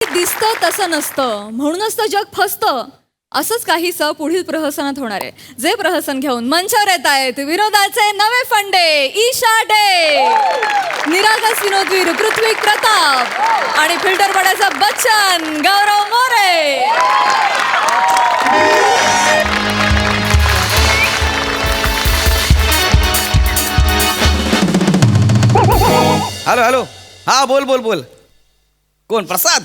दिसतं तसं नसतं, म्हणूनच तर जग फसतं. असंच काहीसं पुढील प्रहसनात होणार आहे. जे प्रहसन घेऊन मंचावर येत आहेत विनोदाचे नवे फंडे ईशा डे, निरागस विनोदवीर पृथ्वी प्रताप आणि फिल्टर पडायचा बच्चन गौरव मोरे. हॅलो हॅलो हा बोल बोल बोल. कोण? प्रसाद?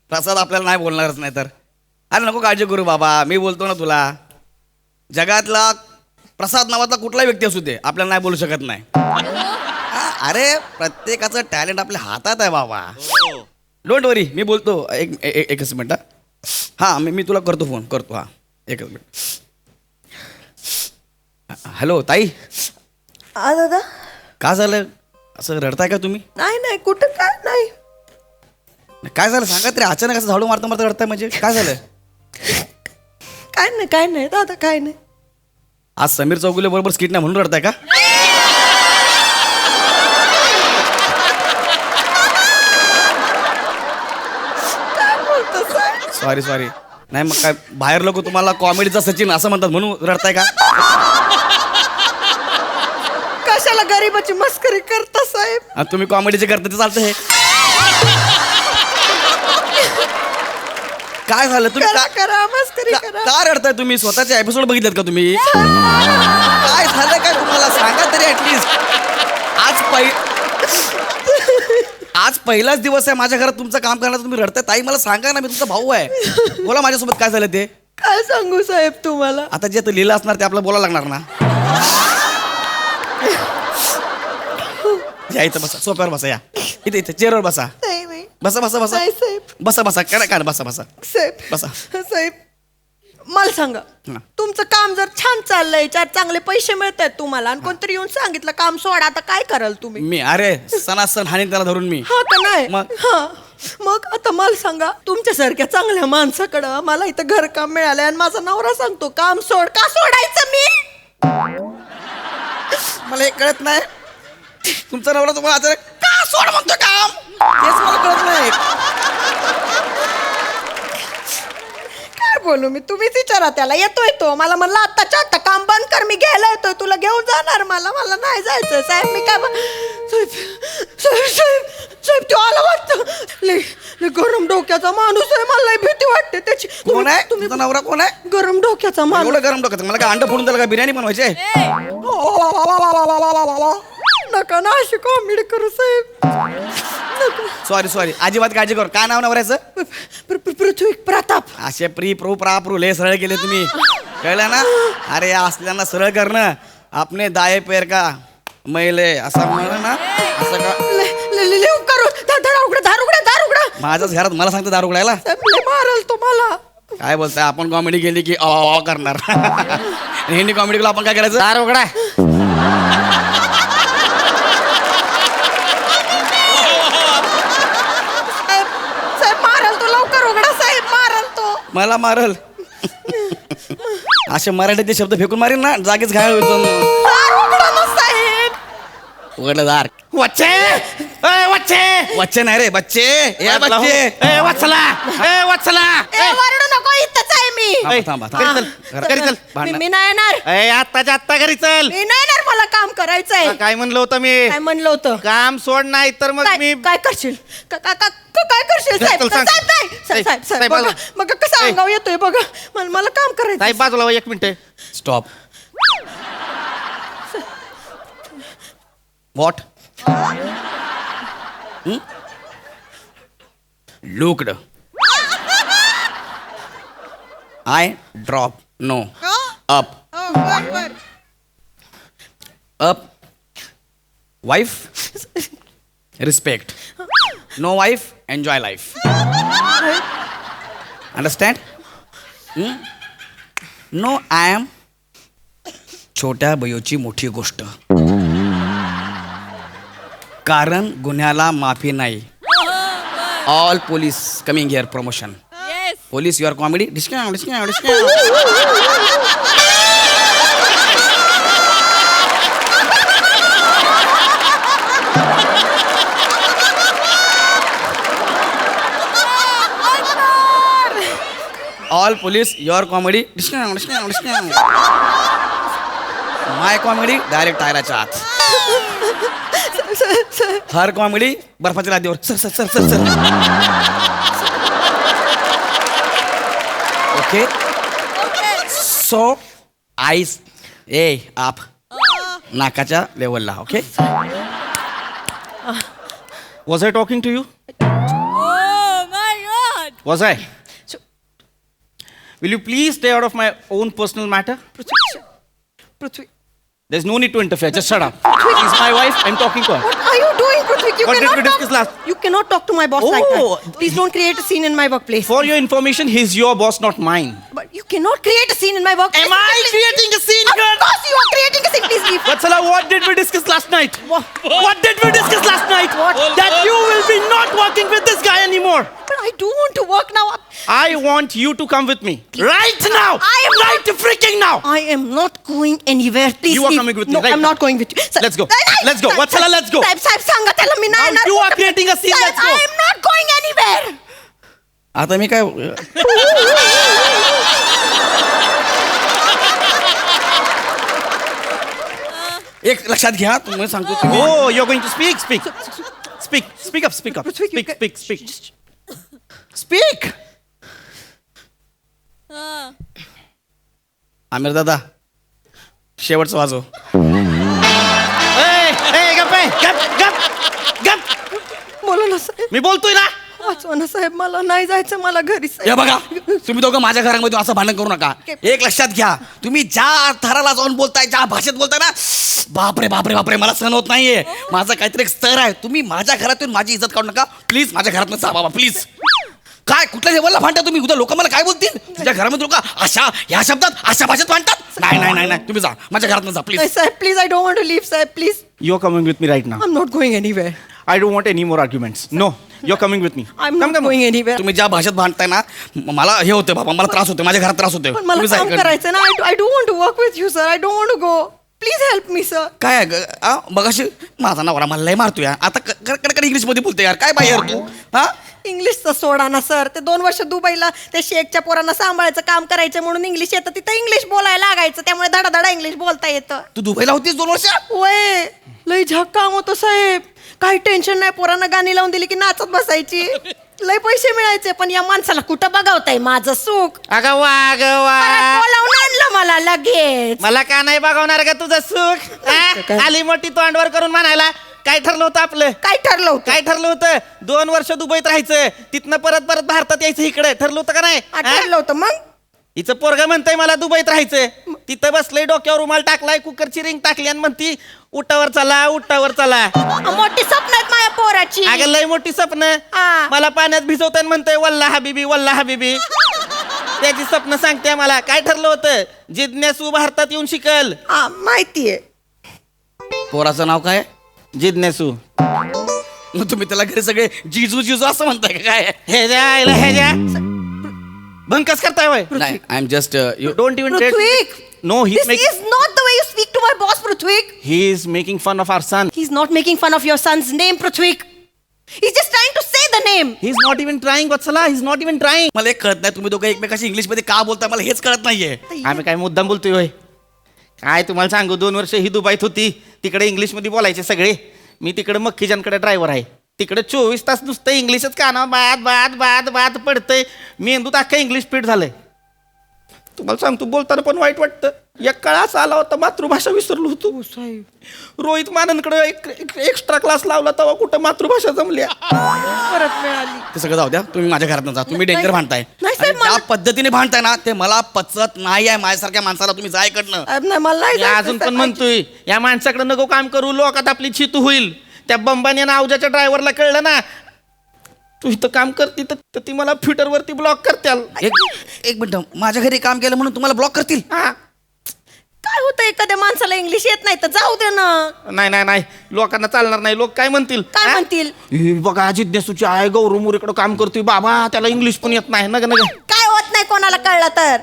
प्रसाद आपल्याला नाही बोलणारच नाही तर. अरे नको काळजी करू बाबा, मी बोलतो ना तुला. जगातला प्रसाद नावाचा कुठलाही व्यक्ती असू दे आपल्याला नाही बोलू शकत नाही. अरे प्रत्येकाचं टॅलेंट आपल्या हातात आहे बाबा. डोंट वरी, मी बोलतो. एकच मिनिट. हां मी तुला करतो, फोन करतो. हां एकच मिनिट. हॅलो ताई. दादा का झालं? असं रडताय का तुम्ही? नाही नाही कुठं काय नाही. काय झालं सांगा तरी. अचानक असं झाडू मारता मारता रडताय म्हणजे काय झालं? काय नाही दादा काय नाही. आज समीर चौगुले बरोबर स्किट नाही म्हणून रडताय का? Sorry sorry. नाही मग काय बाहेर लोक तुम्हाला कॉमेडीचा सचिन असं म्हणतात म्हणून रडताय का? कशाला गरीबाची मस्करी करता साहेब? आणि तुम्ही कॉमेडीचे करता ते चालतं हे. काय झालं तुम्ही करा मस्करी करा. का रडताय तुम्ही? स्वतःचे एपिसोड बघितलेत का तुम्ही? काय झालं काय तुम्हाला सांगा तरी ऍटलीस्ट. आज पहिलाच दिवस आहे माझ्या घरात तुमचं काम करण्याचं, तुम्ही रडताय. ताई मला सांगा ना, मी तुमचा भाऊ आहे. बोला माझ्यासोबत काय झालं ते. काय सांगू साहेब तुम्हाला? आता जे लिहिलं असणार ते आपल्याला बोलायला लागणार ना. या इथं बसा, सोप्यावर बसा. या इथे इथे चेअरवर बसा. नाही बसा बसा बसा नाही साहेब. बसा बसा. काय बसा बसा साहेब बसा. साहेब मला सांगा, हा. तुमचं काम जर छान चाललंय, चांगले पैसे मिळत आहेत तुम्हाला, आणि कोणतरी येऊन सांगितलं काम सोडा, आता काय कराल तुम्ही? मी अरे सणासण हानी त्याला धरून मी. हा का नाही? मग? हा मग आता मला सांगा, तुमच्यासारख्या चांगल्या माणसाकडं मला इथं घरकाम मिळालंय आणि माझा नवरा सांगतो काम सोड. का सोडायचं मी? मला हे कळत नाही. तुमचा नवरा तुम्हाला अचानक का सोड म्हणतो काम, तेच मला कळत नाही. काय बोलू मी? तुम्हीच विचारा त्याला. येतोय तो, मला म्हणला आत्ताच्या आत्ता काम बंद कर, मी घ्यायला येतोय, तुला घेऊन जाणार. मला नाही जायचं साहेब. मी काय साहेब साहेब साहेब साहेब तो आला वाटतं. लय गरम डोक्याचा माणूस आहे, मला लय भीती वाटते त्याची. कोण आहे तुमचा नवरा? कोण आहे? गरम डोक्याचा माणूस. एवढं गरम डोक्याचं? मला काय अंड फोडून त्याला काय बिर्याणी बनवायचे? नका ना अशी कॉमेडी करू साहेब. सॉरी सॉरी, अजिबात काळजी करू. काय नाव नवऱ्याचं? पृथ्वी प्रताप. असे प्रू लय सरळ केले तुम्ही, कळलं ना? अरे असल्याना सरळ करणं. आपने दाये पैर का मैले असं म्हणा ना. असं का करू? दार उघडा. माझ्याच घरात मला सांगतो दार उघडायला? मारल तुम्हाला. काय बोलताय? आपण कॉमेडी केली की अ करणार. हिंदी कॉमेडी केला आपण काय करायचं? दार उघडा. साहेब मारल तो, लवकर उघडा साहेब, मारल तो. मला मारल? असे मराठीचे शब्द फेकून मारीन ना, जागीच घायल होतो. दार उघडा ना साहेब. उघडलं दार. वच्चे वच्चे नाही रे, बच्चे. ए बच्चे, वत्सला वरडू नको, इथंच आहे मी. थांबा घरी चल. मी नाही येणार. आत्ताच्या आत्ता घरी चल. मी नाही येणार, मला काम करायचंय. काय म्हणलं होतं मी? काय म्हणलं होतं? काम सोड, नाही तर मग मी काय करशील? काय करशील साहेब? चल, सांग. साहेब साहेब, बघा बाजूला. बघा कसं अंगावर येतोय बघा. मला काम करायचं. साहेब बाजूला हो, 1 minute. Stop. What? Looked. I drop no up. Up wife respect. No wife enjoy life. Understand? No I am छोट्या बयोची मोठी गोष्ट. कारण गुन्ह्याला माफी नाही. All police coming here promotion. Police your comedy discount. All police your comedy my comedy direct टायराच्या आत. हर कॉमेडी बर्फाच्या लादीवर. Sir sir sir sir sir. Okay so ice a आप नाकाच्या लेवलला. Okay was I talking to you? Was I? Will you please stay out of my on personal matter? Prithvi, There's no need to interfere. Just shut up. She's my wife. I'm talking to her. what are you doing, Pruthvi? You What did cannot we discuss talk. last? You cannot talk to my boss like Oh. that. Please don't create a scene in my workplace. For your information, he's your boss, not mine. But you cannot create a scene in my workplace. Am I creating a scene Of here? course you are creating a scene. Please leave. Vatsala, what did we discuss last night? What did we discuss last night? What? That you will be not working with this guy anymore. But I do want to work now. I want you to come with me. Right now. I am right freaking now. I am not going anywhere. Please You are leave. coming with me No, right I'm now. not going with you. Sir, Let's go. नाही, Let's go. Saheb, Vatsala, let's go. साहेब सांगा त्याला मी नाही Now येणार. you are creating a scene. Saheb, Let's go. I am not going anywhere. आता मी काय एक लक्षात घ्या तुम्ही सांगतो तुम्ही Oh, you're going to speak? Speak. Speak. Speak up. Speak up. Pruthvi, you Speak. can- Speak. Speak. Speak. Aamir दादा शेवटचं वाजव. Hey, hey, गप आहे. गप. बोला ना साहेब. मी बोलतोय ना. वाचवा ना साहेब, मला नाही जायचं, मला घरी साहेब. हे बघा तुम्ही दोघं माझ्या घरामध्ये असं भांडण करू नका. एक लक्षात घ्या तुम्ही ज्या थराला जाऊन बोलताय ज्या भाषेत बोलताय ना, बापरे बापरे बापरे मला सहन होत नाहीये. माझा काहीतरी एक स्तर आहे. तुम्ही माझ्या घरातून माझी इज्जत काढू नका प्लीज. माझ्या घरातून जा बाबा प्लीज. काय कुठल्या लेवलला भांडता तुम्ही? उद्या लोक मला काय बोलतील? तुझ्या घरामध्ये लोक अशा ह्या शब्दात अशा भाषेत भांडतात. नाही नाही नाही नाही तुम्ही जा माझ्या घरातून जा नाही प्लीज. साहेब, please, I don't want to leave साहेब, please. You're coming with me right now. I am not going anywhere. I don't want any more arguments. No, you're coming with me. I am not going anywhere. तुम्ही ज्या भाषेत भांडताय ना मला हे होतं बाबा, मला त्रास होतो, माझ्या घरात त्रास होतोय. पण मला तुम्ही जा काम इकडनं. करायचं ना. I don't want to work with you sir. I don't want to go. Please help me sir. काय आहे ग? आ, मगाशी माझा नवरा मला लय मारतोय आता कडकड इंग्लिश मध्ये बोलते यार. काय बाई यार तू? हा इंग्लिशचं सोडा ना सर. ते 2 वर्ष दुबईला त्या शेखच्या पोरांना सांभाळायचं काम करायचं म्हणून इंग्लिश येतं. तिथं इंग्लिश बोलायला लागायचं, त्यामुळे धडा धडा इंग्लिश बोलता येतं. तू दुबईला होतीस 2 वर्ष? वय लय झाक काम होतं साहेब. काही टेन्शन नाही. पोरांना गाणी लावून दिली की नाचत बसायची. लय पैसे मिळायचे. पण या माणसाला कुठं बघावताय माझं सुख. अगं वा परत बोलावून आणलं मला लगेच. मला का नाही बघवणार का तुझं सुख? आ? आली मोठी तोंडवर करून म्हणायला काय ठरलं होतं आपलं? काय ठरलं होतं? काय ठरलं होतं? 2 वर्ष दुबईत राहायचं, तिथनं परत परत भारतात यायचं इकडे. ठरलं होतं का नाही? हा, ठरलं होतं मग. हिचं पोरगा म्हणतंय मला दुबईत राहायचं. तिथं बसलंय, डोक्यावर रुमाल टाकलाय, कुकरची रिंग टाकली आणि म्हणती उठावर चला उठावर चला. मोठी स्वप्न आहेत माझ्या पोराची. अगं लय मोठी स्वप्न. हा. मला पाण्यात भिजवताना म्हणतोय वल्ला हबीबी वल्ला हबीबी. त्याची स्वप्न सांगते मला. काय ठरलं होतं? जिज्ञासू भारतात येऊन शिकल. हा, माहितीये. पोराचं नाव काय? जिज्ञासू. मग तुम्ही त्याला घरी सगळे जिजू जिजू असं म्हणताय का काय? हे ज्या भंकस करताय वय. नाही I am just you don't even Prithvi, no he this is not the way you speak to my boss, Prithvi. he is making fun of our son. He's not making fun of your son's name, Prithvi. He's just trying to say the name. He's not even trying, Vatsala. He's not even trying. मला एक कळत नाही तुम्ही दोघं एकमेकाशी English मध्ये का बोलताय मला हेच कळत नाहीये. आम्ही काय मुद्दाम बोलतोय होय? काय तुम्हाला सांगू, 2 वर्ष ही दुबईत होती. तिकडे इंग्लिश मध्ये बोलायचे सगळे. मी तिकडे मक्खीजांकडे ड्रायव्हर आहे. तिकडे 24 तास नुसतं इंग्लिशच कानावर बाद बाद बाद बाद पडतंय. मेंदूत अख्खा इंग्लिश फिट झालंय. तुम्हाला सांगतो बोलताना पण वाईट वाटतं. एक काळ असा आला होता मातृभाषा विसरलो होतो. रोहित माननकडे एक्स्ट्रा क्लास लावला तेव्हा कुठं मातृभाषा जमल्या. परत मिळाली. ते सगळं जाऊ द्या. तुम्ही माझ्या घरात जा. तुम्ही डेंजर भांडताय. नाही, आणि साहेब, ज्या मला- पद्धतीने भांडताय ना ते मला पचत नाही आहे. माझ्यासारख्या माणसाला तुम्ही जा इकडनं. नाही, मला नाही मी जायचं, अजून पण साहेब. म्हणतोय या माणसाकडे नको काम करू. लोकात आपली चितू होईल. त्या बंबाने अवजाच्या ड्रायव्हरला कळलं ना तू इथं काम करते तर ती मला ट्विटरवरती ब्लॉक करत्याल. एक मिनिट माझ्या घरी काम केलं म्हणून तुम्हाला ब्लॉक करतील? हा. काय होतं एखाद्या माणसाला इंग्लिश येत नाही तर जाऊ दे ना. नाही नाही नाही लोकांना चालणार नाही. लोक काय म्हणतील? काय हा? म्हणतील? हे बघा जिज्ञासूची आहे गौरव मोरेकडे काम करतोय बाबा त्याला इंग्लिश पण येत नाही. नग नग काय होत नाही कोणाला कळलं तर.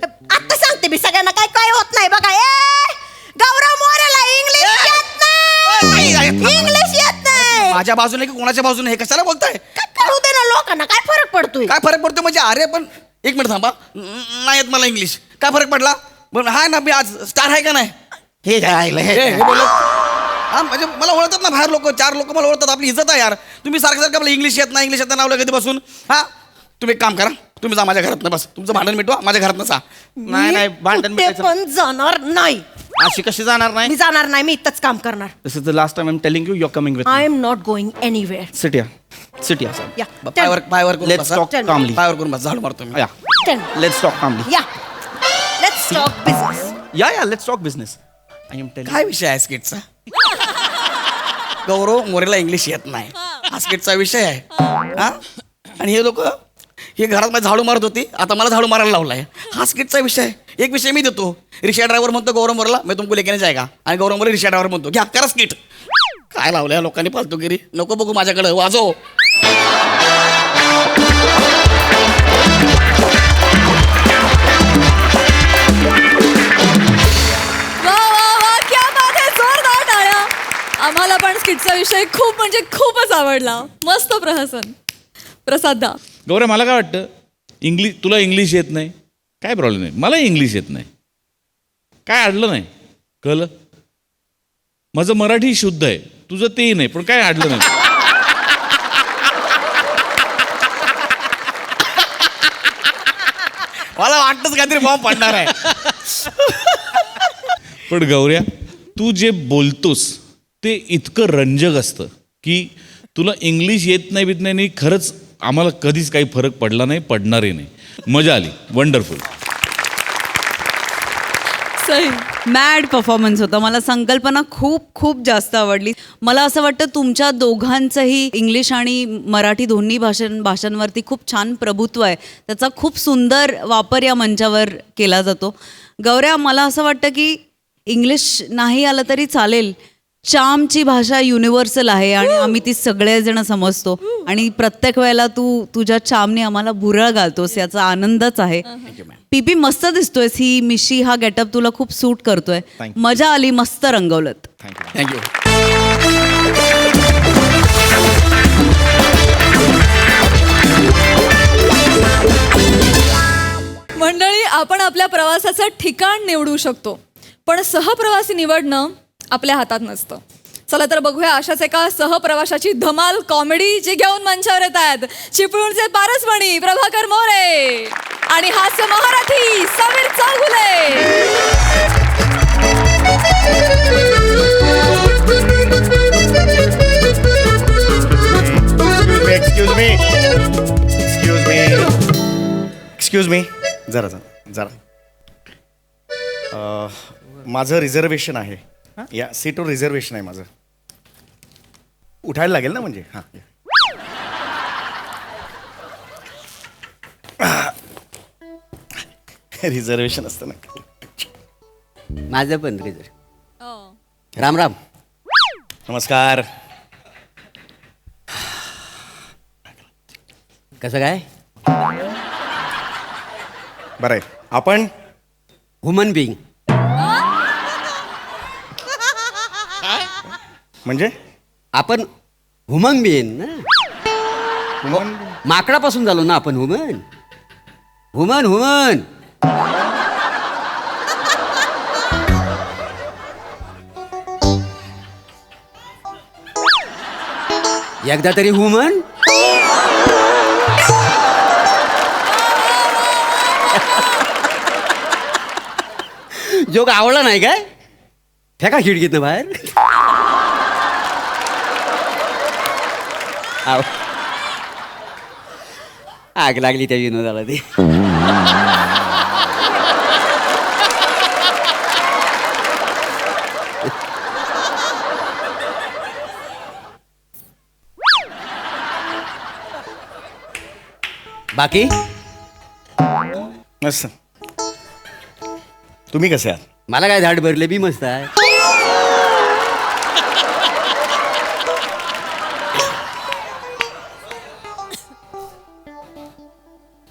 आता सांगते मी सगळ्यांना काय काय होत नाही बघा. गौरव मोरेला इंग्लिश येत नाही. इंग्लिश येत नाही. माझ्या बाजूने की कोणाच्या बाजूने हे कशाला बोलताय? काय करू दे ना लोकांना. काय फरक पडतोय? काय फरक पडतो म्हणजे? अरे पण एक मिनिट थांबा नाही येत मला इंग्लिश. काय फरक पडला? बरं हाय ना मी आज स्टार आहे का नाही? हे काय हे बोलत हा म्हणजे मला ओळखतात ना बाहेर लोक, 4 लोक मला ओळखतात. आपली इज्जत आहे यार. तुम्ही सारखं सारखं आपलं इंग्लिश येत नाही इंग्लिश येत नाव कधी बसून. हा तुम्ही एक काम करा, तुम्ही जा माझ्या घरात बस. तुमचं भांडण मिटवा, माझ्या घरात जा. नाही भांडण ते पण जाणार नाही. अशी कशी जाणार नाही? मी जाणार नाही, मी इथंच काम करणार. This is the last time I am telling you, you are coming with I am not going anywhere. Sit या या पायवर करून लेट्स बसा. टॉक कामली. पायवर करून बस. झाडू मारतो मी. या लेट्स टॉक कामली. या लेट्स टॉक बिझनेस. या let's talk business. I am telling. काय विषय आहे स्किटचा? गौरव मोरेला इंग्लिश येत नाही, हा स्किटचा विषय आहे. हा आणि हे लोक हे घरात माझी झाडू मारत होती, आता मला झाडू मारायला लावलाय. हा स्किटचा विषय आहे. एक विषय मी देतो. रिक्षा ड्रायव्हर म्हणतो गौरव मोरेला मैं तुमको लेके नहीं जाएगा, आणि गौरव मोरे रिक्षा ड्रायव्हर म्हणतो घ्या करा स्किट. काय लावलंय या लोकांनी फालतूगिरी. नको बघू माझ्याकडे, वाजव. वा वा वा, क्या बात आहे, जोरदार टाळ्या. आम्हाला पण स्किटचा विषय खूप म्हणजे खूपच आवडला. मस्त प्रहसन. प्रसाद दा. गौरव मला काय वाटतं, तुला इंग्लिश येत नाही काय प्रॉब्लेम नाही, मला इंग्लिश येत नाही, काय अडलं नाही, कळलं? माझं मराठी शुद्ध आहे, तुझं तेही नाही, पण काय अडलं नाही. मला वाटतच काहीतरी बॉम्ब पडणार आहे. पण गौऱ्या, तू जे बोलतोस ते इतकं रंजक असतं की तुला इंग्लिश येत नाही बीत नाही, खरंच आम्हाला कधीच काही फरक पडला नाही, पडणारही नाही. मजा आली, वंडरफुल. सही. मॅड परफॉर्मन्स होता. मला संकल्पना खूप खूप जास्त आवडली. मला असं वाटतं तुमच्या दोघांचंही इंग्लिश आणि मराठी दोन्ही भाषांवरती खूप छान प्रभुत्व आहे. त्याचा खूप सुंदर वापर या मंचावर केला जातो. गौऱ्या, मला असं वाटतं की इंग्लिश नाही आलं तरी चालेल, चामची भाषा युनिव्हर्सल आहे आणि आम्ही ती सगळेजण समजतो आणि प्रत्येक वेळेला तू तुझ्या चामने आम्हाला भुरळ घालतोस, याचा आनंदच आहे. पीपी मस्त दिसतोयस, ही मिशी हा गेटअप तुला खूप सूट करतोय. Thank you. मजा आली, मस्त रंगवलत. थँक्यू. मंडळी, आपण आपल्या प्रवासाचं ठिकाण निवडू शकतो, पण सहप्रवासी निवडणं आपल्या हातात नसतं. चला तर बघूया अशाच एका सहप्रवासाची धमाल कॉमेडी जी घेऊन मंचावर येत आहेत चिपळूणचे पारसमणी प्रभाकर मोरे आणि हास्य महारथी समीर चौगुले. एक्सक्यूज मी जरा माझं रिझर्वेशन आहे. या सीटवर रिझर्वेशन आहे माझं. उठायला लागेल ना म्हणजे? हां रिझर्वेशन असतं ना. माझं पण रिझर्व. राम राम. नमस्कार. कसं काय? बरं आहे. आपण ह्युमन बिईंग. म्हणजे आपण ह्युमन बिईंग ना, माकडापासून झालो ना आपण. Human human human. एकदा तरी ह्युमन. जोक आवडला नाही काय? फेका खिडकीतनं बाहेर. आव. आग लागली त्या विनोदाला ती. बाकी मस्त. तुम्ही कसे आहात? मला काय झाड भरले, मी मस्त आहे.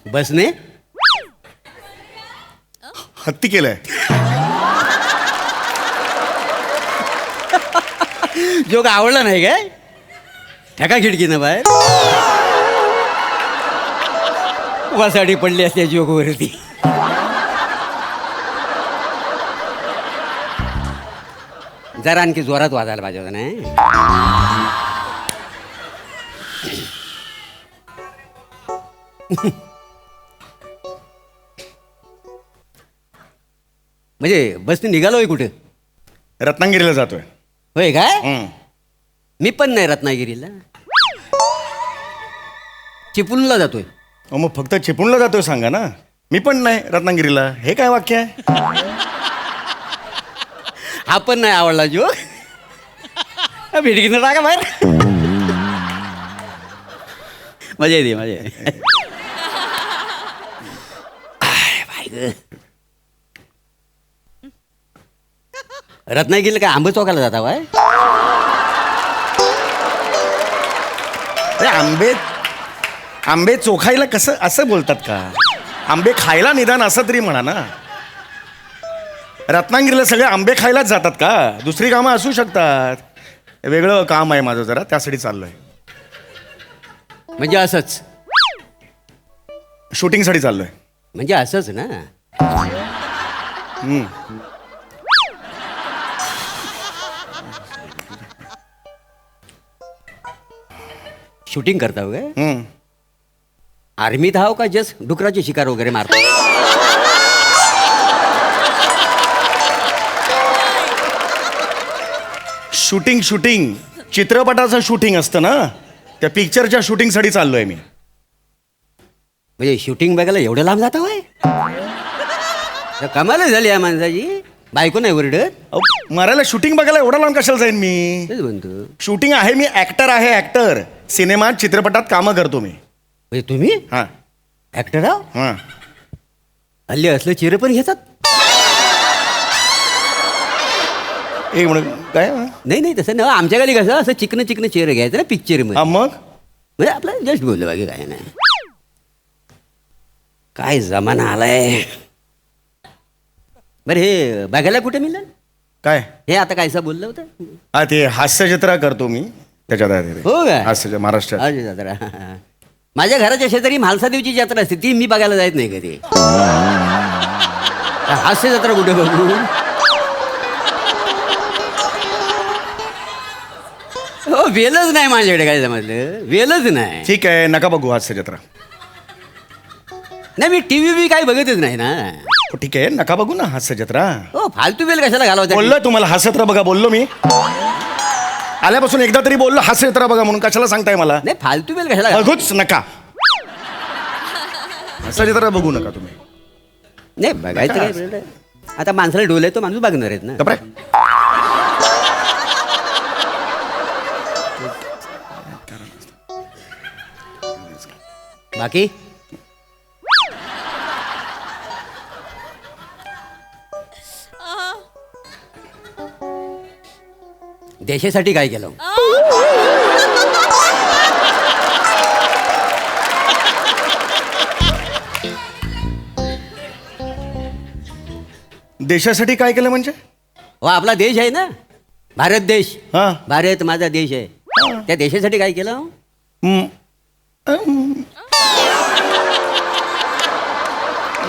बसने हत्ती केलंय. जोक आवडला नाही काय? ठेका खिडकीनं बाहेर. वसाडी पडली असते जोगवरती. जरा आणखी जोरात वाजायला पाहिजे होतं नाही. म्हणजे बसने निघालोय कुठे? रत्नागिरीला जातोय. होय काय? हं. मी पण नाही रत्नागिरीला, चिपळूणला जातोय. मग फक्त चिपळूणला जातोय सांगा ना. मी पण नाही रत्नागिरीला. हे काय वाक्य आहे? हा पण नाही आवडला जो. भिडकीनं टाका बाहेर. मजा येते मजा येते. आय, बाई गं. रत्नागिरीला काय आंबे चौकाला जाता बाय? अरे आंबे चोखायला कसं असं बोलतात का? आंबे खायला निदान असं तरी म्हणा ना. रत्नागिरीला सगळे आंबे खायलाच जातात का? दुसरी कामं असू शकतात. वेगळं काम आहे माझं जरा, त्यासाठी चाललोय. म्हणजे असंच. शूटिंगसाठी चाललोय. म्हणजे असंच ना. हं. शूटिंग करता हो काय? हं. आर्मीत हाव का जस्ट डुकराची शिकार वगैरे मारतो? शूटिंग चित्रपटाचं शूटिंग असतं ना, त्या पिक्चरच्या शूटिंगसाठी चाललोय मी. म्हणजे शूटिंग बघायला एवढं लांब जाता होय? तर कमाल झाली या माणसाची. बायको नाही ओरडत? अहो, मरायला शूटिंग बघायला एवढा लांब कशाला जाईन मी? तेच म्हणतो. शूटिंग आहे, मी ऍक्टर आहे. ऍक्टर सिनेमात चित्रपटात कामं करतो मी. म्हणजे तुम्ही हां ऍक्टर आहो? हां. हल्ली असलं चिर पण घेतात? एक म्हणून काय? नाही नाही तसं ना. आमच्या गाली कसं असं चिकन चेहरे घ्यायचं ना पिक्चर मध्ये. हा मग म्हणजे आपलं जस्ट बोललं बाकी काय नाही. काय जमाना आलाय. बरं हे बघायला कुठे मिळेल? काय? हे आता कायसा बोललं होतं? हा ते हास्यजत्रा करतो मी त्याच्यात आहे ते. हो काय? हास्य महाराष्ट्रात. अरे जत्रा. माझ्या घराच्या शेजारी म्हालसादेवची जत्रा असते, ती मी बघायला जात नाही कधी. हास्य जत्रा कुठे बघू? हो वेलच नाही माझ्याकडे. काय समजलं? वेलच नाही. ठीक आहे, नका बघू हास्यजत्रा. नाही मी टीव्ही बी काही बघतच नाही ना. हो, ठीक आहे, नका बघू ना हास्यजत्रा. हो फालतू वेल कशाला घालवता? बोललो तुम्हाला हास्यजत्रा बघा, बोललो मी. आल्यापासून एकदा तरी बोललो हास्यजत्रा बघा म्हणून. कशाला सांगताय मला? नाही फालतू वेल कशाला घालवता? बघूच नका. हास्यजत्रा बघू नका तुम्ही. नाही बघायचं काय वेळ? आता माणसाला डोले तो माणूस बघणार आहेत ना. गप्प रे. बाकी देशासाठी काय केलं? देशासाठी काय केलं म्हणजे? हो आपला देश आहे ना, भारत देश. हा. भारत माझा देश आहे. त्या देशासाठी काय केलं? हम्म.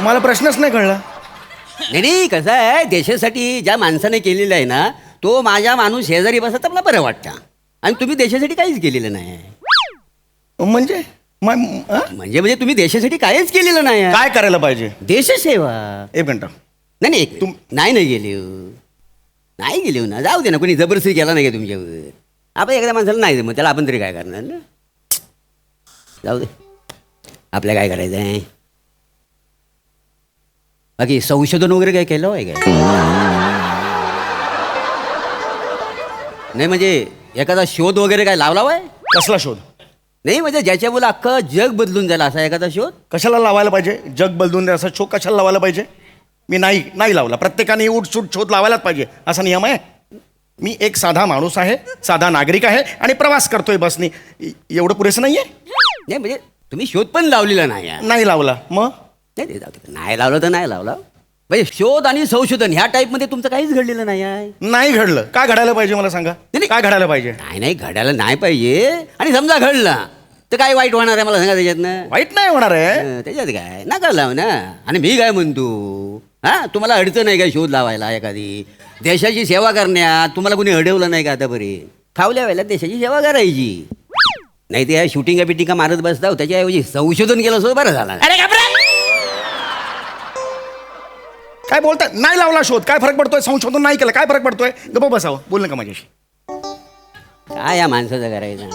मला प्रश्नच नाही कळला. नाही नाही कसं आहे, देशासाठी ज्या माणसाने केलेलं आहे ना, तो माझ्या माणूस शेजारी बसत आपला बरं वाटतं. आणि तुम्ही देशासाठी काहीच केलेलं नाही. म्हणजे म्हणजे तुम्ही देशासाठी काहीच केलेलं नाही. काय करायला पाहिजे? देशसेवा. एक मिनिट. नाही नाही नाही गेले नाही गेले ना. जाऊ दे ना, कोणी जबरदस्ती केला नाही का तुमच्यावर? आपण एखाद्या माणसाला नाही जमत, त्याला आपण तरी काय करणार ना. जाऊ दे, आपल्या काय करायचं आहे. बाकी संशोधन वगैरे काय केलं आहे काय? नाही म्हणजे एखादा शोध वगैरे काय लावला आहे? कसला शोध? नाही म्हणजे ज्याच्यामुळे अख्खं जग बदलून जाईल असा एखादा शोध. कशाला लावायला पाहिजे? जग बदलून द्या असा शोध कशाला लावायला पाहिजे? मी नाही लावला. प्रत्येकाने उठसूट शोध लावायलाच पाहिजे असा नियम आहे? मी एक साधा माणूस आहे, साधा नागरिक आहे आणि प्रवास करतोय बसनी. एवढं पुरेसं नाहीये? नाही म्हणजे तुम्ही शोध पण लावलेला नाही आहे. नाही लावला मग? नाही जाऊ दे. नाही लावलं तर नाही लावला. म्हणजे शोध आणि संशोधन ह्या टाईपमध्ये तुमचं काहीच घडलेलं नाही आहे. नाही घडलं. काय घडायला पाहिजे मला सांगा? नाही. काय घडायला पाहिजे? नाही घडायला नाही पाहिजे. आणि समजा घडला तर काय वाईट होणार आहे मला सांगा त्याच्यातनं वाईट नाही होणार आहे. त्याच्यात काय नका लाव ना. आणि मी काय म्हणतो हा तुम्हाला अडचण आहे का शोध लावायला एखादी देशाची सेवा करण्यात तुम्हाला कोणी अडवलं नाही का आतापर्यंत फावल्या वेळेला देशाची सेवा करायची नाही ते शूटिंगा बिटिंगा मारत बसता त्याच्याऐवजी संशोधन केलं असं बरं झालं. अरे काय बोलताय? नाही लावला शोध, काय फरक पडतोय? संशोधन नाही केलं, काय फरक पडतोय? गप्प बसावं, बोल नका माझ्याशी. काय या माणसाचं करायचं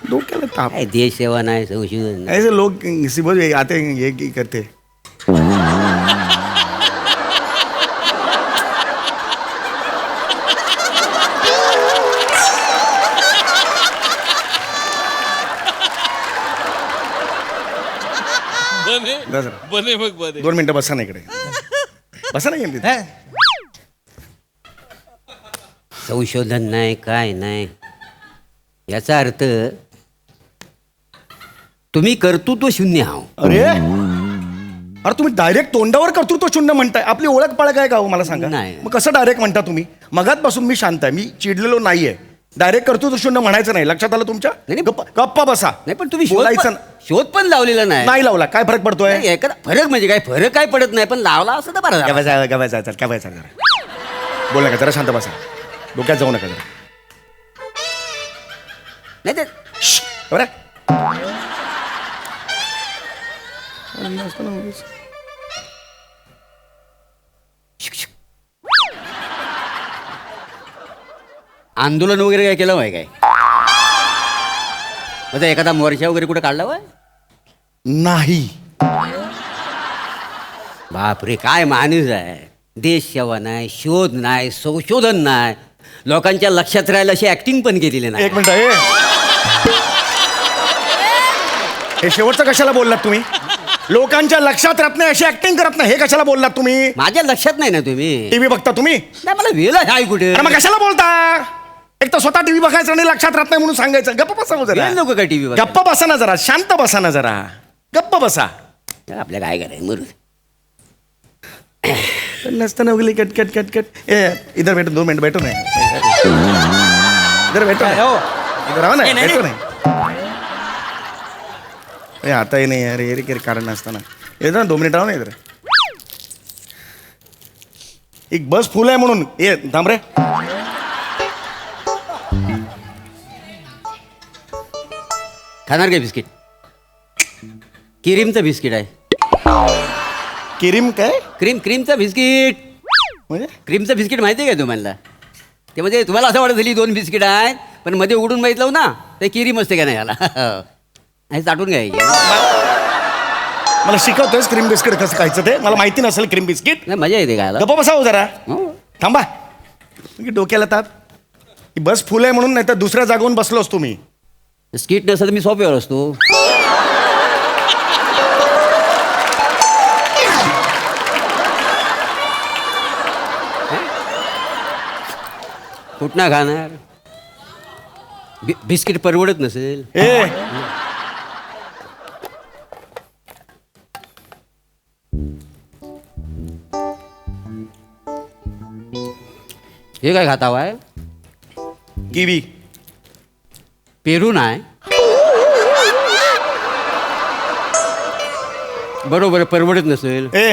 डोक्याला ताप. काय देश सेवा नाही संशोधन नाही. ऐसे लोग सिबल आते ये की करते. बस. बने मग बने. 2 मिनिटं बसा ना इकडे. बसा ना तिथे. संशोधन नाही काय नाही याचा अर्थ तुम्ही कर्तृत्व शून्य आहो. अरे अरे तुम्ही डायरेक्ट तोंडावर कर्तृत्व शून्य म्हणताय. आपली ओळख पाळख आहे का हो मला सांगा. नाही. मग कसं डायरेक्ट म्हणता तुम्ही? मगातपासून मी शांत आहे, मी चिडलेलो नाहीये. डायरेक्ट कर्तृत्व शून्य म्हणायचं नाही, लक्षात आलं तुमच्या? नाही. गप्पा बसा. नाही पण तुम्ही बोलायचं शोध पण लावलेला नाही. नाही लावला, काय फरक पडतोय? नाही, एखादा फरक म्हणजे काय फरक काय पडत नाही पण लावला असं तर बरं झालं. गवायचा जरा बोल नका, जरा शांत बसा, डोक्यात जाऊ नका जरा. नाही ते बरं आंदोलन वगैरे काय केलं होय काय म्हणजे एखादा मोर्चा वगैरे कुठे काढला होय? नाही. बापरे काय माणूस आहे. देश सेवा नाही शोध नाही संशोधन नाही लोकांच्या लक्षात राहायला अशी ऍक्टिंग पण केलेली नाही. एक मिनिट हे शेवटचं कशाला बोललात तुम्ही? लोकांच्या लक्षात राहत नाही अशी ऍक्टिंग करत नाही, हे कशाला बोललात तुम्ही? माझ्या लक्षात नाही ना तुम्ही. टीव्ही बघता तुम्ही? नाही मला वेळ आहे कुठे. अरे मग कशाला बोलता? एक तर स्वतः टीव्ही बघायचं आणि लक्षात राहत नाही म्हणून सांगायचं. गप्प बसा हो जरा. वेळ नको का टीव्ही गप्प बसा ना जरा, शांत बसा ना जरा, गप्प बसा. आपल्या काय करायचं मरू. नसताना उगली कट कट कट कट. इधर बैठो, 2 मिनट बैठो नाही. इधर बैठो नाही. इधर आओ ना, बैठो नाही. आता ही नाही यार, ये कारण नसताना इधर ना 2 मिनिट राहो ना इधर. एक बस फुल आहे म्हणून ये थांब रे. खाणार काय बिस्किट? क्रीमचं बिस्किट आहे. किरीम काय क्रीमचं बिस्किट. म्हणजे? क्रीमचं बिस्किट माहिती आहे का तुम्हाला? ते म्हणजे तुम्हाला असं वाटत झाली 2 बिस्किट आहेत पण मध्ये उडून माहितलं ना ते क्रीम असते का नाही याला हे चाटून घ्यायचे. मला शिकवतोयस क्रीम बिस्किट कसं खायचं ते? मला माहिती नसेल क्रीम बिस्किट. नाही मजा येते काय गप्पा बसावं जरा. थांबा, डोक्याला ताप. ही बस फुल आहे म्हणून, नाही तर दुसऱ्या जागेवरून बसलो असतो मी. बिस्किट नसतं तर मी सोप्यावर असतो. कुठं खाणार बिस्किट परवडत नसेल. ए हे काय खाता आहे? किवी. पेरू नाही. बरोबर परवडत नसेल. ए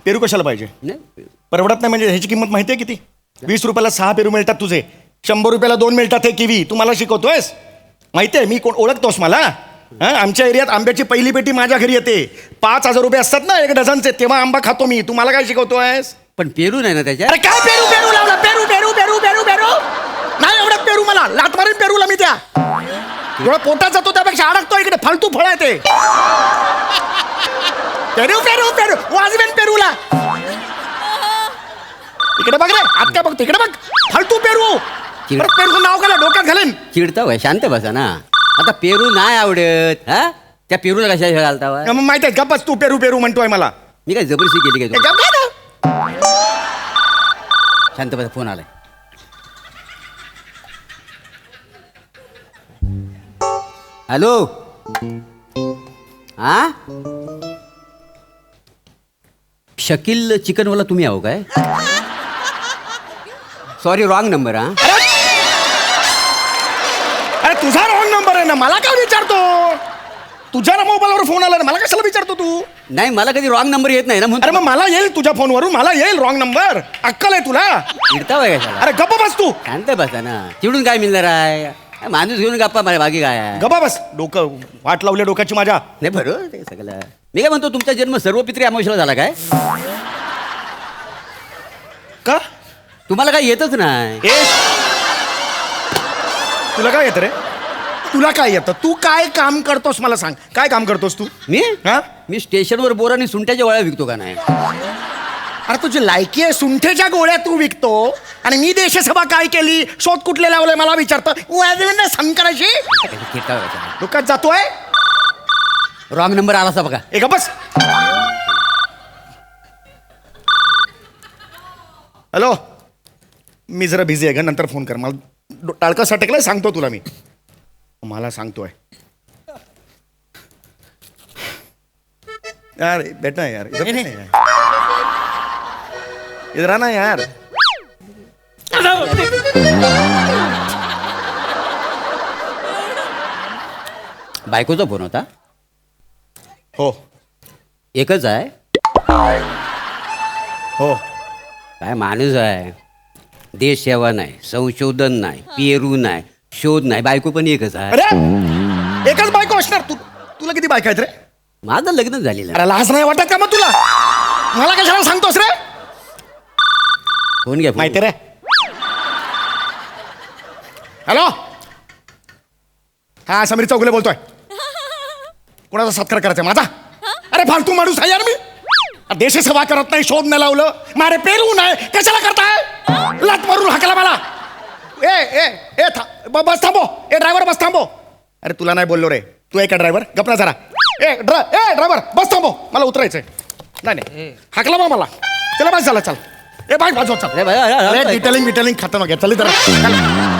पेरू कशाला पाहिजे? नाही परवडत नाही म्हणजे ह्याची किंमत माहिती आहे किती? 20 रुपयाला 6 पेरू मिळतात तुझे, 100 रुपयाला 2 मिळतात. हे किवी तू मला शिकवतोयस? माहिती आहे मी कोण? ओळखतोस मला? हां, आमच्या एरियात आंब्याची पहिली पेटी माझ्या घरी येते. 5,000 रुपये असतात ना 1 डझनचे, तेव्हा आंबा खातो मी. तू मला काय शिकवतोयस? पण पेरू नाही ना त्याच्यात. अरे काय पेरू पेरू लावला? पेरू पेरू पेरू पेरू पेरू नाही एवढं पेरू, मला लाट मारीन पेरूला मी. त्या एवढा पोटात जातो त्यापेक्षा अडकतो इकडे. फालतू फळ आहे ते. पेरू पेरू पेरू वाजवेन पेरूला. इकडे बघ रे, आत काय बघ, तिकडे बघ. फालतू पेरू. पेरूचं नाव काय डोक्यात घालेन. चिडता वय शांत बसा ना. आता पेरू नाही आवडत हा त्या पेरूला कशा घालता वय? मग माहिती आहे का बस तू पेरू पेरू म्हणतोय मला. मी काय जबरदस्ती केली काय? गप्प ना. शांत बसा फोन आलाय. हॅलो हा शकील चिकनवाला तुम्ही आहो काय? Sorry wrong number. हा अरे तुझा रॉंग नंबर आहे ना, मला काय विचारतो? तुझ्या मोबाईलवर फोन आला ना, मला कशाला विचारतो तू? नाही मला कधी रॉंग नंबर येत नाही ना अरे म्हणून मग मला येईल तुझ्या फोनवरून, मला येईल रॉंग नंबर. अक्कल आहे तुला? चिडता वय कशाला अरे गप्पा बस तू, शांत बसा ना. चिडून काय मिळणार आहे? माणूस घेऊन गप्पा मला बाकी काय आहे? गप्पा बस. डोकं वाट लावल्या डोक्याची माझ्या. नाही बरोबर ते सगळं. मी काय म्हणतो तुमचा जन्म सर्व पित्री अमावस्याला झाला काय? का? तुम्हाला काय येतच नाही. ए, तुला काय येतं रे? तुला काय येतं? तू काय काम करतोस मला सांग. काय काम करतोस तू? मी हा? मी स्टेशनवर बोर आणि सुंठ्याच्या वळ्या विकतो का नाही? अरे तुझी लायकी आहे, सुंठेच्या गोळ्या तू विकतो आणि मी देशसभा काय केली, शोध कुठले लावले मला विचारतं. संकराशी डोक्यात जातोय. रॉंग नंबर आला असा बघा. एक बस. हॅलो, मी जरा बिझी आहे का, नंतर फोन कर मला. टाळका सटकलाय सांगतो तुला मी. मला सांगतोय यार, बेटा यार इधर नहीं यार, इधर आना यार. बायकोचा फोन होता. हो एकच आहे. हो. काय माणूस आहे. देश सेवा नाही, संशोधन नाही, पेरू नाही, शोध नाही. बायको पण एकच आहे. अरे एकच बायको असणार. तुला किती बायका आहेत रे? माझं लग्न झालेलं आहे. अरे लाज नाही वाटत का मग तुला? मला कशाला सांगतोस रे? फोन घ्या. माहिती रे. हॅलो, हा समीर चौगुले बोलतोय. कोणाचा सत्कार करायचा माझा? अरे फालतू माणूस आहे यार मी. देश सेवा करत नाही, शोध नाही लावलं, मारे पेरू नाही, कशाला करताय? लात मारून हाकला मला. ए ए ए बस थांबो. ए ड्रायव्हर बस थांबो. अरे तुला नाही बोललो रे. तू आहे का ड्रायव्हर? गपना जरा. ए ड्रायव्हर बस थांबो, मला उतरायचंय. नाही हाकला मग मला. चला बस झाला. चल ए बाय बाजू चल. अरे डिटेलिंग खतम घ्या. चल जरा.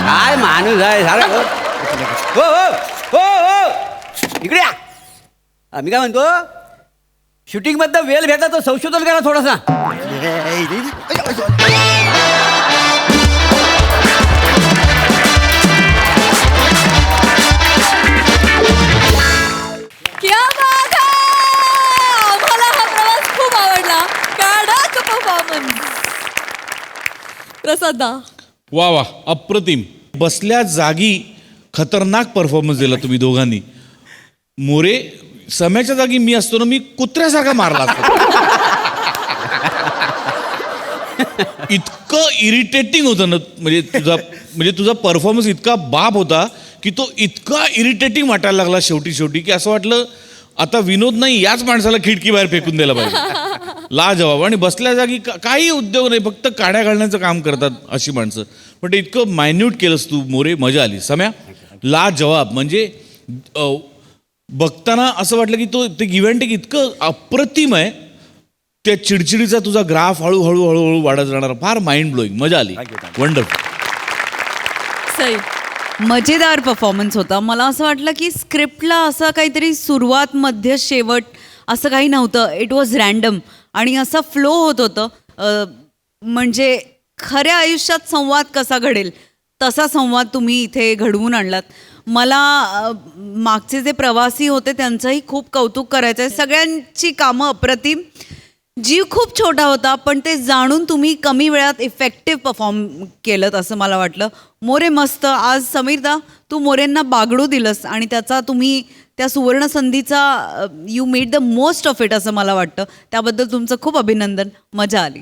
काय माणूस आहे सारा. हो हो हो हो इकडे या. मी काय म्हणतो, शूटिंग मध्ये वेळ भेटा तर संशोधन करा थोडासा. क्या बात है! आम्हाला हा प्रवास खूप आवडला. कडक परफॉर्मन्स. प्रसाद वा वा, अप्रतिम. बसल्या जागी खतरनाक परफॉर्मन्स दिला तुम्ही दोघांनी. मोरे, सम्याच्या जागी मी असतो ना, मी कुत्र्यासारखा मारला असतो. इतकं इरिटेटिंग होतं ना, म्हणजे तुझा परफॉर्मन्स इतका बाप होता की तो इतका इरिटेटिंग वाटायला लागला शेवटी की असं वाटलं आता विनोद नाही, याच माणसाला खिडकी बाहेर फेकून द्यायला पाहिजे. लाजवाब. आणि बसल्या जागी काही उद्योग नाही, फक्त काड्या घालण्याचं काम करतात अशी माणसं. पण ते इतकं मायन्यूट केलंस तू मोरे, मजा आली. सम्या, लाजवाब. म्हणजे बघताना असं वाटलं की तो ते गिव्ह अँड टेक इतकं अप्रतिम आहे. त्या चिडचिडीचा तुझा ग्राफ हळूहळू हळूहळू वाढत जाणार. फार माइंड ब्लोईंग. मजा आली. वंडरफुल. सई. मजेदार परफॉर्मन्स होता. मला असं वाटलं की स्क्रिप्टला असं काहीतरी सुरुवात मध्य शेवट असं काही नव्हतं. इट वॉज रॅन्डम आणि असं फ्लो होत होतं. म्हणजे खऱ्या आयुष्यात संवाद कसा घडेल तसा संवाद तुम्ही इथे घडवून आणलात. मला मागचे जे प्रवासी होते त्यांचंही खूप कौतुक करायचं आहे. सगळ्यांची कामं अप्रतिम. जीव खूप छोटा होता पण ते जाणून तुम्ही कमी वेळात इफेक्टिव्ह परफॉर्म केलं असं मला वाटलं. मोरे मस्त. आज समीरदा तू मोरेंना बागडू दिलंस आणि त्याचा तुम्ही त्या सुवर्ण संधीचा you made the most of it असं मला वाटतं. त्याबद्दल तुमचं खूप अभिनंदन. मजा आली.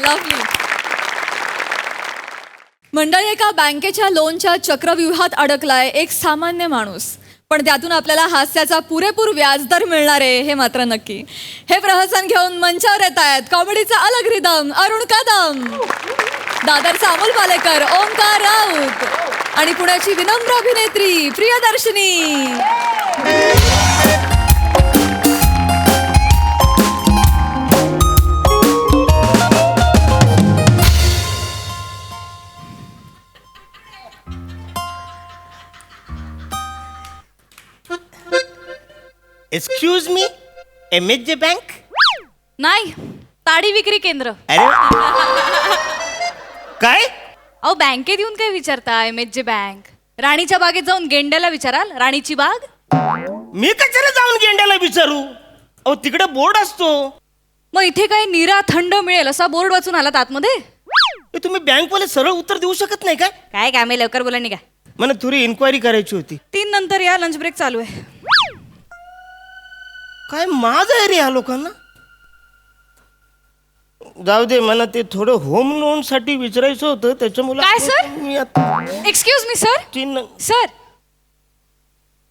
लवली. मंडळी, एका बँकेच्या लोनच्या चक्रव्यूहात अडकलाय एक सामान्य माणूस. पण त्यातून आपल्याला हास्याचा पुरेपूर व्याजदर मिळणार आहे हे मात्र नक्की. हे प्रहसन घेऊन मंचावर येत आहेत कॉमेडीचा अलग रिदम अरुण कदम, दादरचा अमोल पालेकर, ओंकार राऊत आणि पुण्याची विनम्र अभिनेत्री Priyadarshini. Excuse me, MHJ bank? नाही, ताडी विक्री केंद्र. अरे काय? अहो बँकेत येऊन काय विचारता MHJ बँक? राणीच्या बागेत जाऊन गेंड्याला विचाराल राणीची बाग. मी कशाला जाऊन गेंड्याला विचारू? अहो तिकडे बोर्ड असतो. मग इथे काय निरा थंड मिळेल असा बोर्ड वाचून आलात आतमध्ये. ए, तुम्ही बँकवाले सरळ उत्तर देऊ शकत नाही काय? काय काम आहे लवकर बोला निघा. मला थोडी इन्क्वायरी करायची होती. 3 नंतर या, लंच ब्रेक चालू आहे. काय माज आहे रे या लोकांना. जाऊ दे, मला ते थोडं होम लोन साठी विचारायचं होतं त्याच्यामुळे. काय, सर? मी आता excuse me sir. 3 sir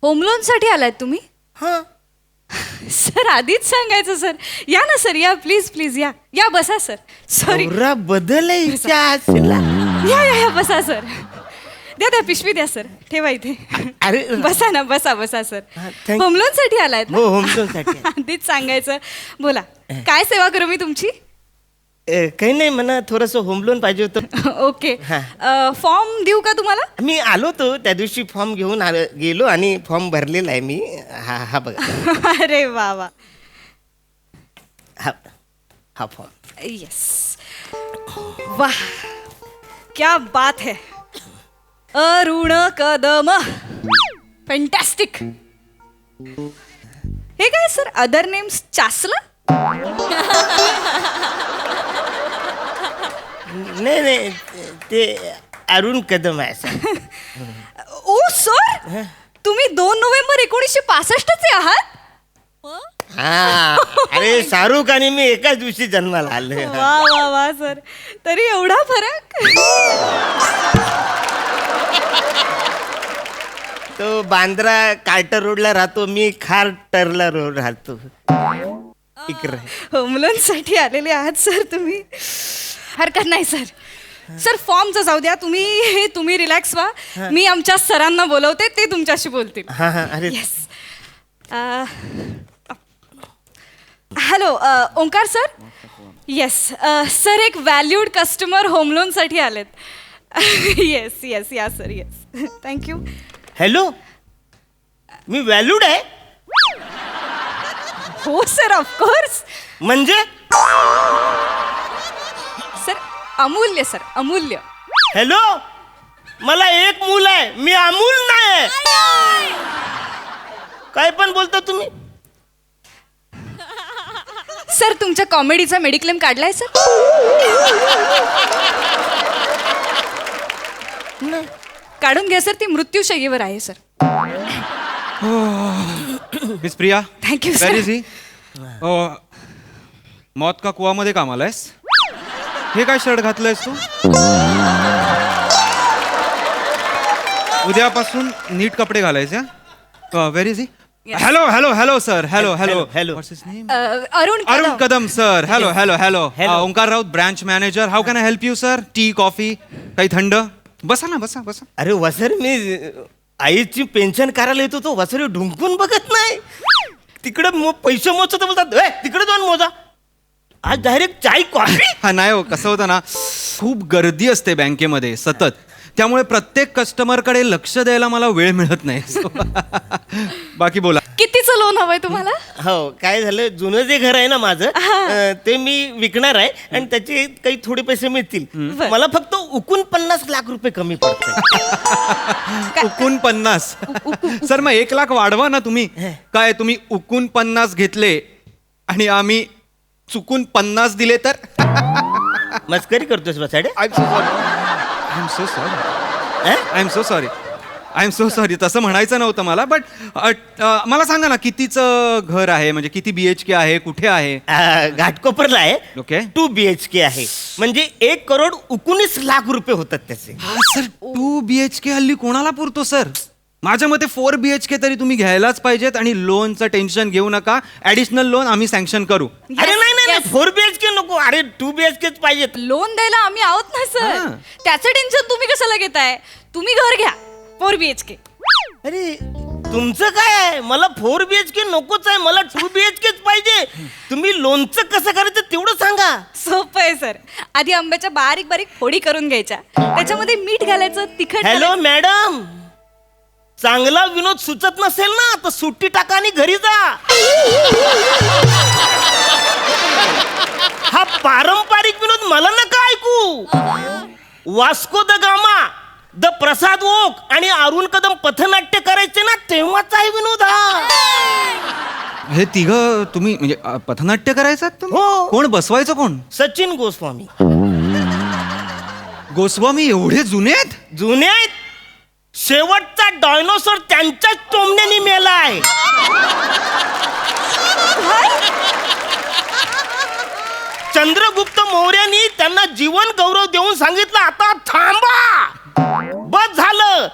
home loan साठी आलात तुम्ही? हा सर आधीच सांगायचं सर. या ना सर, या प्लीज प्लीज या. या बसा सर. सॉरी. नवरा बदलायचा असला. या बसा सर. द्या द्या पिशवी द्या सर. ठेवा इथे. अरे बसा ना, बसा सर. thank- होम लोन साठी आलायत ना? हो होम लोन साठी. आधीच सांगायचं. बोला काय सेवा करू मी तुमची? काही नाही, मला थोडस होम लोन पाहिजे होतं. ओके. फॉर्म देऊ का तुम्हाला? मी आलो होतो त्या दिवशी, फॉर्म घेऊन गेलो आणि फॉर्म भरलेला आहे मी. हा बघा. अरे वा वा. हा फॉर्म. यस. वाह क्या बात है. अरुण कदम. फॅन्टॅस्टिक. हे काय सर, अदर नेम्स चासला? नाही ते अरुण कदम आहे सर. ओ सर, तुम्ही 2 नोव्हेंबर 1965 चे आहात? हा. अरे शाहरुख आणि मी एकाच दिवशी जन्माला आलो. वा वा वा सर. तरी एवढा फरक. तो बांद्रा कार्टर रोडला राहतो, मी खारटरला रोड राहतो. इकडे होम लोन साठी आलेले आहात सर तुम्ही? हरकत नाही सर. सर फॉर्मचं जाऊ द्या. तुम्ही रिलॅक्स व्हा. मी आमच्या सरांना बोलवते, ते तुमच्याशी बोलतील. हा. अरे yes. Hello Omkar sir. Yes sir, एक व्हॅल्यूड कस्टमर होम लोनसाठी आलेत. येस या सर. Yes thank you. हॅलो, मी व्हॅल्यूड आहे? हो सर, ऑफकोर्स. म्हणजे सर अमूल्य सर, अमूल्य. हॅलो, मला एक मूल आहे, मी अमूल नाही. काय पण बोलता तुम्ही? सर तुमच्या कॉमेडीचा मेडिक्लेम काढलाय सर? काढून घ्या सर, ती मृत्यूशय्येवर आहे sir. Miss Priya, thank you where sir. Is he? मौत का कुवामध्ये कामाला आहेस? हे काय शर्ट घातलंयस तू? उद्यापासून नीट कपडे घालायचे. Where is he? Hello sir. Hello. What's his name? Arun Kadam sir. Hello. Omkar Raut, branch manager. How can I help you sir? Tea coffee काही थंड? बसा ना, बसा. अरे वसर, मी आईची पेन्शन करायला येतो, तो वसरी ढुंकून बघत नाही. तिकडे पैसे मोजत बोलतात, तिकडे जाऊन मोजा. आज डायरेक्ट चाय कॉफी. हा नाही हो, कसं होतं ना, खूप गर्दी असते बँकेमध्ये सतत, त्यामुळे प्रत्येक कस्टमरकडे लक्ष द्यायला मला वेळ मिळत नाही. बाकी बोला. कितीचं लोन हवंय तुम्हाला? हो, काय झालं, जुनं जे घर आहे ना माझं, ते मी विकणार आहे आणि त्याचे काही थोडे पैसे मिळतील. मला फक्त उकून 50 लाख रुपये कमी पडतात. उकून 50? सर मग 1 लाख वाढवा ना तुम्ही. काय तुम्ही उकून 50 घेतले आणि आम्ही चुकून 50 दिले तर? मस्करी करतोस बसाडे. I am so sorry. तसं म्हणायचं नव्हतं मला, बट मला सांगा ना, कितीचं घर आहे, म्हणजे किती BHK आहे, कुठे आहे? घाटकोपरला आहे. ओके. 2 BHK आहे, म्हणजे 1,19 लाख रुपये होतात त्याचे. सर 2 BHK हल्ली कोणाला पुरतो सर? माझ्या मते 4 BHK तरी तुम्ही घ्यायलाच पाहिजेत. आणि लोनचं टेन्शन घेऊ नका, ॲडिशनल लोन आम्ही सँक्शन करू. अरे नाही 4 BHK नको, अरे 2 BHK पाहिजेत. लोन द्यायला आम्ही आहोत ना सर. त्याचं टेन्शन तुम्ही कशाला घेताय? तुम्ही घर घ्या 4 BHK. अरे तुमचं काय आहे? मला 4 BHK नकोच आहे, मला 2 BHK पाहिजे. तुम्ही लोनचं कसं करायचं तेवढं सांगा. सोपं आहे सर. आधी आंब्याच्या बारीक बारीक फोडी करून घ्यायच्या, त्याच्यामध्ये मीठ घालायचं, तिखट. हॅलो मॅडम, चांगला विनोद सुचत नसेल ना तर सुट्टी टाका आणि घरी जा. हा पारंपरिक विनोद मला नका ऐकू. Vasco da Gama da Prasad Oak आणि अरुण कदम पथनाट्य करायचे ना, तेव्हाच आहे विनोद हा. हे तिघं तुम्ही म्हणजे पथनाट्य करायचं तुम्ही? हो. कोण बसवायचं कोण? सचिन गोस्वामी. गोस्वामी एवढे जुने आहेत? जुने आहेत. शेवटचा डायनोसॉर त्यांच्याच टोमण्याने मेलाय. चंद्रगुप्त मौर्यानी त्यांना जीवन गौरव देऊन सांगितलं, आता थांबा, बस झालं.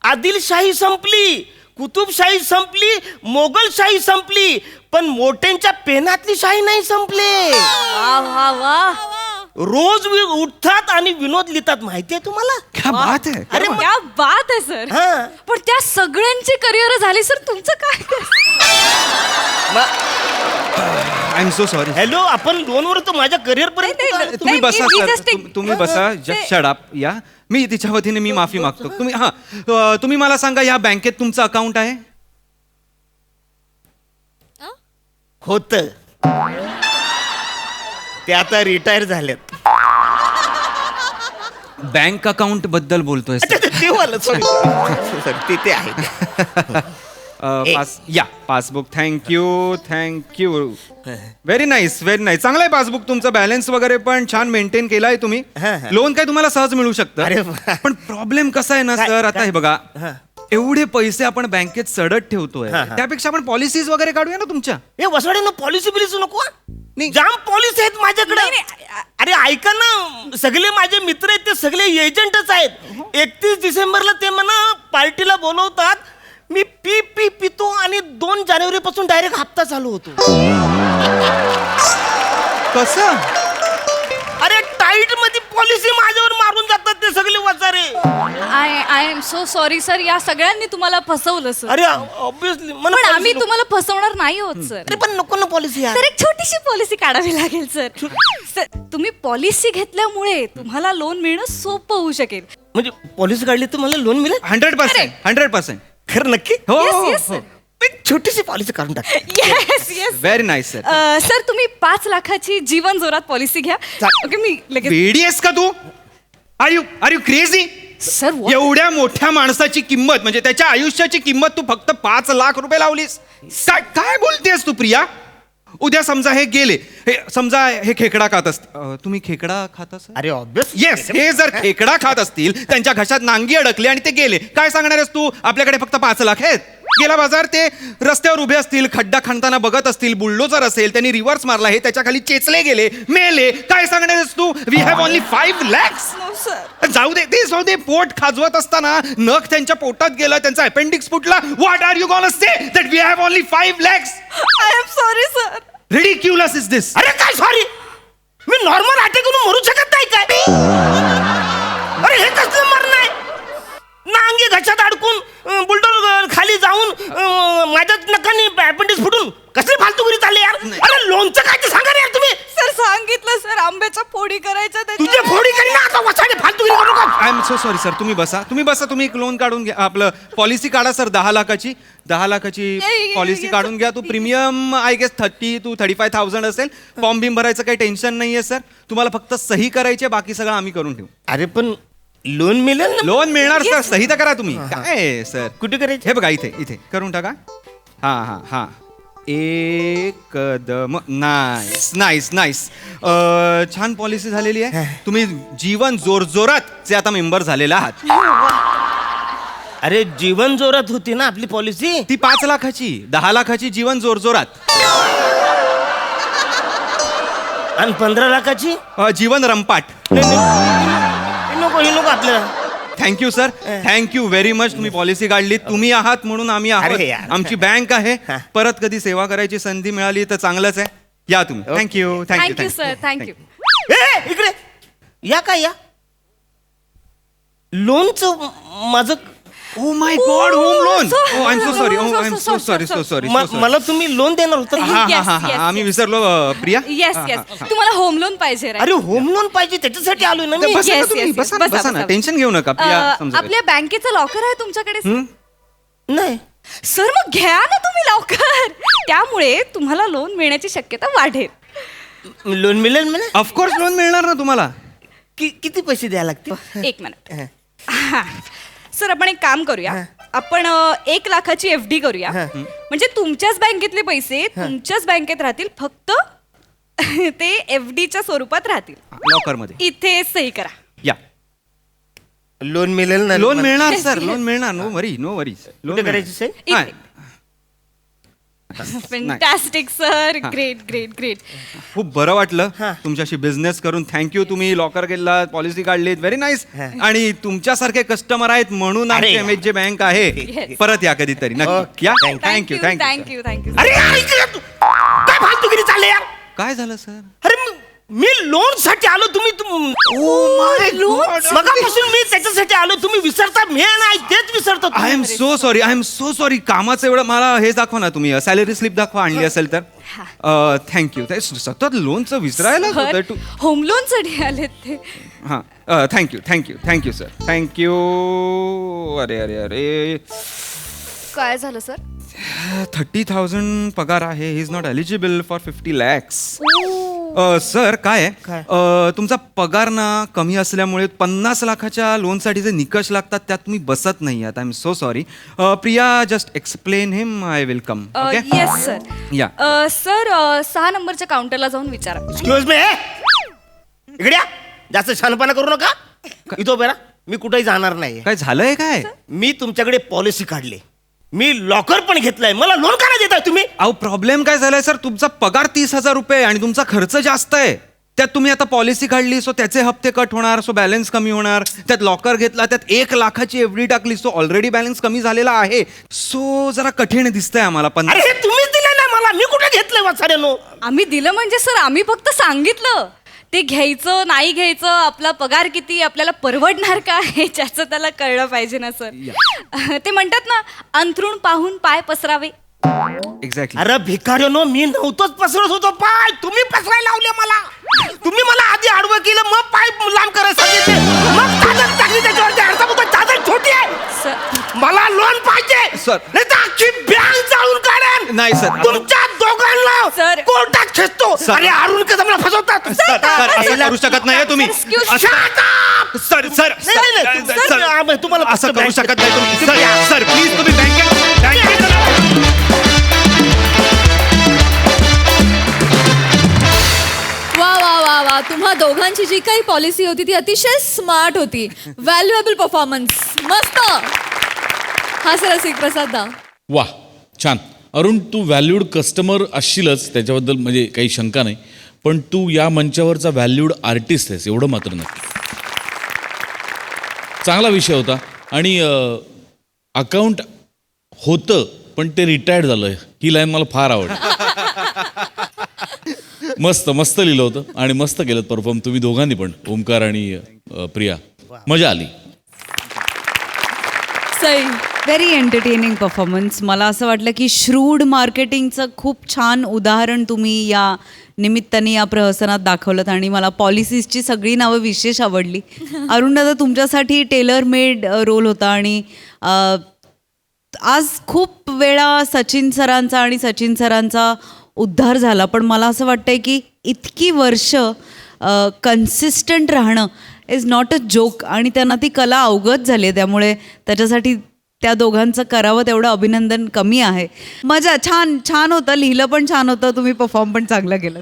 आदिलशाही संपली, कुतुबशाही संपली, मोगलशाही संपली, पण मोठ्यांच्या पेनातली शाही नाही संपले. वा वा वा. रोज उठतात आणि विनोद लिहितात. माहितीये तुम्हाला? क्या बात आहे. अरे क्या बात आहे सर. हा. पण त्या सगळ्यांची करिअर झाली सर, तुमचं काय? I am so sorry. Hello, आपण लोनवर तर माझ्या करिअर पर्यंत. तुम्ही बसा मी सर, just एक- तुम्ही बसा. Just shut up. या मी तिच्या वतीने मी माफी मागतो. तुम्ही मला सांगा, या बँकेत तुमचं अकाउंट आहे? होत ते आता रिटायर झालेत. बँक अकाउंट बद्दल बोलतोय सर. ते वाला, sorry, ते आहे. या passbook. Thank you. Very nice, very nice. चांगलं आहे पासबुक तुमचं. बॅलन्स वगैरे पण छान मेंटेन केलाय तुम्ही. लोन काय तुम्हाला सहज मिळू अरे शकतं. वा. पण प्रॉब्लेम कसा आहे ना सर, आता हे बघा, एवढे पैसे आपण बँकेत सडत ठेवतोय, त्यापेक्षा आपण पॉलिसीज वगैरे काढूया ना तुमच्या. हे वसवाड्यानं पॉलिसी बिलिसी नको हा? नाही. जाम पॉलिसी आहेत माझ्याकडे. अरे ऐका ना, सगळे माझे मित्र आहेत ते सगळे एजंटच आहेत. 31 डिसेंबरला ते मला पार्टीला बोलवतात. मी पितो आणि 2 जानेवारी पासून डायरेक्ट हप्ता चालू होतो. कसं? अरे टाईट मध्ये पॉलिसी माझ्यावर मारून जातात ते सगळे वचारे. I am so sorry sir, या सगळ्यांनी तुम्हाला फसवलं सर. अरे ऑब्विसली पण आम्ही तुम्हाला फसवणार नाही होत सर. पण नको ना पॉलिसी. तर एक छोटीशी पॉलिसी काढावी लागेल सर. सर, तुम्ही पॉलिसी घेतल्यामुळे तुम्हाला लोन मिळणं सोपं होऊ शकेल. म्हणजे पॉलिसी काढली तर मला लोन मिळेल? 100%. खरं नक्की? हो Yes, yes, sir. एक छोटीशी पॉलिसी काढून टाक. Yes yes. Very nice sir. Sir, तुम्ही 5 लाखाची जीवन जोरात पॉलिसी घ्या. ओके, मी लगेच. वेडीएस का तू? Are you crazy? Sir, what? एवढ्या मोठ्या माणसाची किंमत, म्हणजे त्याच्या आयुष्याची किंमत तू फक्त 5 लाख रुपये लावलीस? काय बोलतेस तू प्रिया? उद्या समजा हे गेले, समजा हे खेकडा खात असतील. तुम्ही खेकडा खाता सर? अरे ऑब्विस. येस, हे जर खेकडा खात असतील, त्यांच्या घशात नांगी अडकली आणि ते गेले, काय सांगणार आहेस तू? आपल्याकडे फक्त 5 लाख आहेत. गेला बाजार, ते रस्त्यावर उभे असतील, खड्डा खणताना बघत असतील, बुलडोजर असेल, त्यांनी रिव्हर्स मारला, हे त्याच्या खाली चेचले गेले, मेले, काय सांगणार आहेस तू? We have only 5 lakhs. जाऊ दे, ते जाऊ दे. पोट खाजवत असताना नख त्यांच्या पोटात गेलं, त्यांचा अपेंडिक्स फुटला. What are you gonna say that we have only 5 lakhs? I am sorry sir. Ridiculous is this. अरे काय सॉरी? मी नॉर्मल अटॅक करून मरू शकत नाही काय? अरे हे कसलं मरण आहे? नांगी घशात अडकून बुलडोर खाली जाऊन माझ्या नकानी अपेंडिक्स फुटून कसली फालतूगिरी चालली यार? अरे लोनचं काय ते सांगा रे यार तुम्ही. सर, सांगितलं सर, आंब्याच्या फोडी करायच्या तुझे फोडी करी ना आता, वसाडे फालतूगिरी करू नका. I am so sorry sir. तुम्ही बसा. तुम्ही एक लोन काढून घ्या. आपलं पॉलिसी काढा सर. 10 लाखाची ये, पॉलिसी काढून घ्या. तू प्रीमियम आय गेस 30 to 35,000 असेल. फॉर्म बिम भरायचं काही टेन्शन नाहीये सर. तुम्हाला फक्त सही करायची, बाकी सगळं आम्ही करून ठेवू. अरे पण लोन मिळेल ना? लोन मिळणार सर. सही तर करा तुम्ही. काय सर? कुठे करायचे? हे बघा, इथे करून टाका. हा. एकदम नाईस. छान पॉलिसी झालेली आहे. तुम्ही जीवन जोरजोरात चे आता मेंबर झालेला आहात. अरे जीवन जोरात होती ना आपली पॉलिसी. ती 5 लाखाची, 10 लाखाची जीवन जोरजोरात. आणि 15 लाखाची जीवन रंपाट. हे नको आपल्याला. Thank you sir. Thank you very much. तुम्ही पॉलिसी काढली. तुम्ही आहात म्हणून आम्ही अरे आहोत. यार. आमची बँक आहे. परत कधी सेवा करायची संधी मिळाली तर चांगलंच आहे. या तुम्ही. थँक्यू. Thank you sir. थँक्यू. इकडे या काय या लोनचं माझं. Oh my god, home loan. I am so sorry. मला तुम्ही लोन देणार होता. Yes, आम्ही विसरलो प्रिया. Yes yes. तुम्हाला होम लोन पाहिजे right? अरे होम लोन पाहिजे त्याच्यासाठी आलोय ना मी. बसा ना Yes, तुम्ही. yes, बसा बसा, ना. बसा. टेन्शन घेऊ नका प्रिया. समजा आपल्या बँकेचं लॉकर आहे तुमच्याकडे sir? नाही सर, मग घ्या ना तुम्ही लॉकर. त्यामुळे तुम्हाला लोन मिळण्याची शक्यता वाढेल. लोन मिळेल मला. ऑफकोर्स लोन मिळणार ना तुम्हाला. किती पैसे द्यायला लागतील? 1 मिनिट. सर आपण एक काम करूया, आपण 1 लाखाची FD करूया. म्हणजे तुमच्याच बँकेतले पैसे तुमच्याच बँकेत राहतील, फक्त ते FDच्या स्वरूपात राहतील. लॉकर मध्ये इथे सही करा. या. लोन मिळेल ना? लोन मिळणार सर, लोन मिळणार. नो वरी, नो वरीज. लोन करायची सही? इथे. Fantastic sir, great great great. खूप बरं वाटलं तुमच्याशी बिझनेस करून. थँक्यू. तुम्ही लॉकर गेला, पॉलिसी काढलीत, व्हेरी नाईस. आणि तुमच्यासारखे कस्टमर आहेत म्हणून आमची MHJ बँक आहे. परत या कधीतरी नक्की या. Thank you thank you. Thank you thank you. अरे यार, इकडे तू काय फालतूगिरी चालले यार? काय झालं सर? अरे मी लोन साठी आलो, तुम्ही मगापासून मी त्याच्यासाठी आलो, तुम्ही विसरता. मी नाही तेच विसरतो. I am so sorry, I am so sorry. कामाचं एवढं मला हे दाखवा ना तुम्ही, सॅलरी स्लिप दाखवा आणली असेल तर. थँक्यू. सतत लोनचं विसरायला होतं. होम लोन साठी आलेत ते. हां thank you thank you thank you sir, thank you. अरे अरे अरे, काय झालं सर? 30,000 पगार आहे. He is not eligible for 50 lakhs. Sir काय आहे, तुमचा पगार ना कमी असल्यामुळे 50 लाखाच्या लोनसाठी जे निकष लागतात त्यात तुम्ही बसत नाही आहात. I am so sorry. Priya, just explain him. I will come. Yes sir. या. सर 6 नंबरच्या काउंटरला जाऊन विचारा. एक्सक्यूज मी, इकडे या. जास्त छानपणा करू नका. इथं बेरा, मी कुठेही जाणार नाही. काय झालंय काय? मी तुमच्याकडे पॉलिसी काढली, मी लॉकर पण घेतलाय. मला लोन का नाही देताय तुम्ही? अहो प्रॉब्लेम काय झालाय सर, तुमचा पगार 30,000 रुपये आणि तुमचा खर्च जास्त आहे. त्यात तुम्ही आता पॉलिसी काढली, सो त्याचे हप्ते कट होणार, सो बॅलन्स कमी होणार. त्यात लॉकर घेतला, त्यात 1 लाखाची FD टाकली, सो ऑलरेडी बॅलन्स कमी झालेला आहे. सो जरा कठीण दिसतंय आम्हाला. पण अरे हे तुम्हीच दिले ना मला, मी कुठे घेतलंय वाचाड्यानो? आम्ही दिलं म्हणजे सर, आम्ही फक्त सांगितलं ते घ्यायचं नाही घ्यायचं, आपला पगार किती, आपल्याला परवडणार का, हे ज्याचं त्याला कळलं पाहिजे ना सर. ते म्हणतात ना, अंथरूण पाहून पाय पसरावे. एक्झॅक्टली. अरे भिकाऱ्यानो, मी नव्हतोच पसरत होतो पाय, तुम्ही पसरायला लावले मला. तुम्ही मला आधी आडवं केलं, मग पाय लांब करायला सांगितले, मग चादर टाकली त्याच्यावरती. अर्थात चादर छोटी आहे. मला लोन पाहिजे सर. नाही तर अख्खी बँक जाळून काढेन. नाही सर. तुमच्या दोघांना सर. कोर्टात खेचतो. अरे अरुण कसं मला फसवतात. असं करू शकत नाही तुम्ही. Shut up! सर सर नाही, नाही, सर, तुम्हाला असं फक्त करू बँकेत- शकत नाही तुम्ही. सर सर प्लीज तुम्ही बँकेत वा वा वा वा, तुम्हा दोघांची जी काही पॉलिसी होती ती अतिशय स्मार्ट होती. व्हॅल्युएबल परफॉर्मन्स, मस्त. हा सर रसिक प्रसाद दा. वा, छान. अरुण, तू व्हॅल्यूड कस्टमर असशीलच, त्याच्याबद्दल म्हणजे काही शंका नाही. पण तू या मंचावरचा व्हॅल्यूड आर्टिस्ट आहेस, एवढं मात्र नक्की. चांगला विषय होता. आणि अकाउंट होतं पण ते रिटायर्ड झालं, ही लाईन मला फार आवडली. मस्त मस्त लिहिलं होतं आणि मस्त केलं परफॉर्म तुम्ही दोघांनी पण, ओमकार आणि प्रिया. मजा आली. सई. Very entertaining performance. मला असं वाटलं की श्रूड मार्केटिंगचं खूप छान उदाहरण तुम्ही या निमित्ताने या प्रहसनात दाखवलं. आणि मला पॉलिसीजची सगळी नावं विशेष आवडली. अरुण दादा, तुमच्यासाठी टेलर मेड रोल होता. आणि आज खूप वेळा सचिन सरांचा उद्धार झाला. पण मला असं वाटतंय की इतकी वर्ष कन्सिस्टंट राहणं इज नॉट अ जोक. आणि त्यांना ती कला अवगत झाली आहे, त्यामुळे त्याच्यासाठी त्या दोघांचं करावं तेवढं अभिनंदन कमी आहे. मजा. छान छान होतं, लिहिलं पण छान होतं, तुम्ही परफॉर्म पण चांगलं केलं.